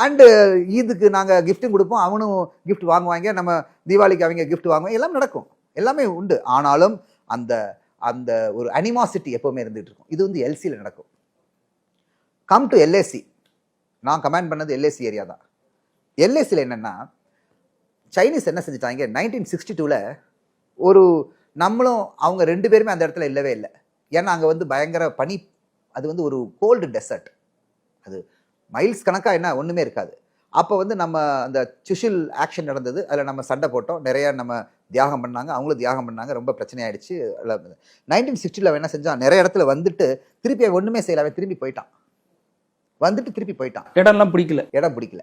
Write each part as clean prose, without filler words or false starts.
And இதுக்கு நாங்கள் கிஃப்ட்டும் கொடுப்போம், அவனும் கிஃப்ட் வாங்குவாங்க, நம்ம தீபாவளிக்கு அவங்க கிஃப்ட் வாங்குவாங்க, எல்லாம் நடக்கும், எல்லாமே உண்டு. ஆனாலும் அந்த அந்த ஒரு அனிமாசிட்டி எப்போவுமே இருந்துகிட்டு இருக்கும். இது வந்து எல்சியில் நடக்கும். Come to LAC. நான் கமெண்ட் பண்ணது எல்ஏசி ஏரியா தான். எல்ஏசியில் என்னென்னா, சைனீஸ் என்ன செஞ்சுட்டாங்க, 1962ல் ஒரு நம்மளும் அவங்க 2 பேருமே அந்த இடத்துல இல்லவே இல்லை. ஏன்னா அங்கே வந்து பயங்கர பனி, அது வந்து ஒரு கோல்டு டெசர்ட், அது மைல்ஸ் கணக்காக என்ன ஒன்றுமே இருக்காது. அப்போ வந்து நம்ம அந்த சுஷில் ஆக்ஷன் நடந்தது, அதில் நம்ம சண்டை போட்டோம், நிறையா நம்ம தியாகம் பண்ணாங்க, அவங்களும் தியாகம் பண்ணாங்க, ரொம்ப பிரச்சனை ஆயிடுச்சு. 1960ல் என்ன செஞ்சான், நிறைய இடத்துல வந்துட்டு திருப்பி ஒன்றுமே செய்யல, அவன் திரும்பி போயிட்டான், வந்துட்டு திருப்பி போயிட்டான். இடம்லாம் பிடிக்கல, இடம் பிடிக்கல,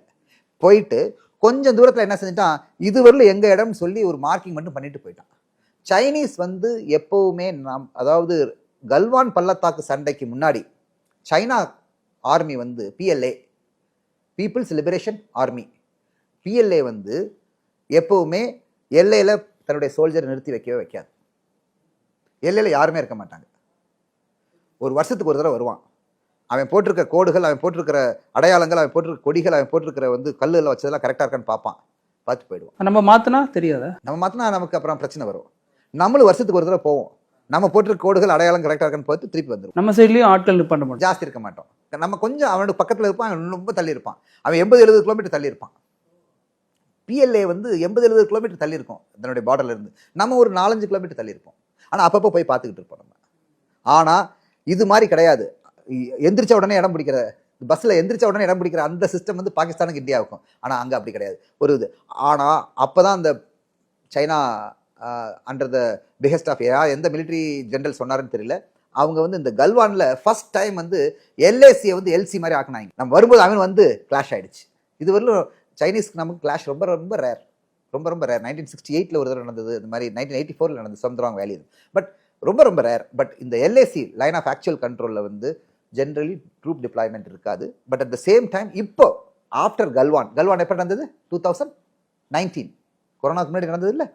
போயிட்டு கொஞ்சம் தூரத்தில் என்ன செஞ்சுட்டான், இதுவரையிலும் எங்கள் இடம்னு சொல்லி ஒரு மார்க்கிங் மட்டும் பண்ணிட்டு போயிட்டான். சைனீஸ் வந்து எப்போவுமே அதாவது கல்வான் பள்ளத்தாக்கு சண்டைக்கு முன்னாடி சைனா ஆர்மி வந்து PLA, people's liberation army, PLA வந்து எப்போவுமே எல்லையில் தன்னுடைய சோல்ஜரை நிறுத்தி வைக்கவே வைக்காது. எல்லையில் யாருமே இருக்க மாட்டாங்க. ஒரு வருஷத்துக்கு ஒரு தடவை வருவான், அவன் போட்டிருக்க கோடுகள், அவன் போட்டிருக்கிற அடையாளங்கள், அவன் போட்டிருக்க கொடிகள், அவன் போட்டிருக்கிற வந்து கல்லுல வச்சதெல்லாம் கரெக்டாக இருக்கான்னு பார்ப்பான், பார்த்து போயிடுவான். நம்ம மாற்றினா தெரியாத, நம்ம மாற்றினா நமக்கு அப்புறம் பிரச்சனை வரும். நம்மளும் வருஷத்துக்கு ஒரு தடவை போவோம், நம்ம போட்டிருக்க கோடுகள் அடையாளம் கரெக்டாக இருக்கான்னு பார்த்து திருப்பி வந்துடும். நம்ம சைட்லேயும் ஆட்கள் நிப்பாட்ட மாட்டோம், ஜாஸ்தி இருக்க மாட்டோம். நம்ம கொஞ்சம் அவனுக்கு பக்கத்தில் இருப்பான், அவன் ரொம்ப தள்ளி இருப்பான், அவன் 80-70 கிலோமீட்டர் தள்ளி இருப்பான். பிஎல்ஏ வந்து 80-70 கிலோமீட்டர் தள்ளி இருக்கும் தன்னுடைய பார்டர்ல இருந்து, நம்ம ஒரு 4-5 கிலோமீட்டர் தள்ளி இருப்போம். ஆனால் அப்பப்போ போய் பார்த்துக்கிட்டு இருப்போம் நம்ம. ஆனால் இது மாதிரி கிடையாது, எந்திரிச்ச உடனே இடம் பிடிக்கிற, பஸ்ஸில் எந்திரிச்ச உடனே இடம் பிடிக்கிற அந்த சிஸ்டம் வந்து பாகிஸ்தானுக்கு இந்தியாவுக்கும். ஆனால் அங்கே அப்படி கிடையாது ஒரு இது. ஆனால் அப்போ தான் அந்த China under the Beheshti of எந்த மிலிட்ரி ஜெனரல் சொன்னாருன்னு தெரியல, அவங்க வந்து இந்த கல்வானில் ஃபர்ஸ்ட் டைம் வந்து எல்ஏசியை வந்து எல்சி மாதிரி ஆக்கினாங்க. நம்ம வரும்போது அவன் வந்து கிளாஷ் ஆகிடுச்சு. இது வரலும் சைனீஸ்க்கு நமக்கு கிளாஷ் ரொம்ப ரொம்ப ரேர், ரொம்ப ரொம்ப ரேர். 1968ல் ஒரு தடவை நடந்தது, இந்த மாதிரி 1984ல் நடந்தது சம்த்ராங் வேலி, பட் ரொம்ப ரொம்ப ரேர். பட் இந்த எல்ஏசி லைன் ஆஃப் ஆக்சுவல் கண்ட்ரோலில் வந்து ஜென்ரலி ட்ரூப் டிப்ளாய்மெண்ட் இருக்காது. But at the same time இப்போ ஆஃப்டர் கல்வான் எப்போ நடந்தது, 2019 கொரோனாக்கு முன்னாடி நடந்தது இல்லை,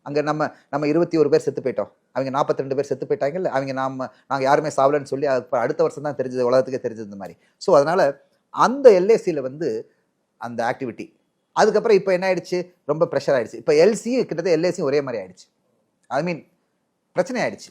அங்கே நம்ம 21 பேர் செத்து போயிட்டோம், அவங்க 42 பேர் செத்து போயிட்டாங்க இல்லை, அவங்க நாங்கள் யாருமே சாவலன்னு சொல்லி அடுத்த வருஷம் தான் தெரிஞ்சது, உலகத்துக்கே தெரிஞ்சது இந்த மாதிரி. ஸோ அதனால் அந்த எல்ஏசியில் வந்து அந்த ஆக்டிவிட்டி, அதுக்கப்புறம் இப்போ என்ன ஆயிடுச்சு, ரொம்ப ப்ரெஷர் ஆயிடுச்சு. இப்போ எல்சியும் கிட்டத்தட்ட எல்ஏசியும் ஒரே மாதிரி ஆயிடுச்சு, ஐ மீன் பிரச்சனை ஆயிடுச்சு.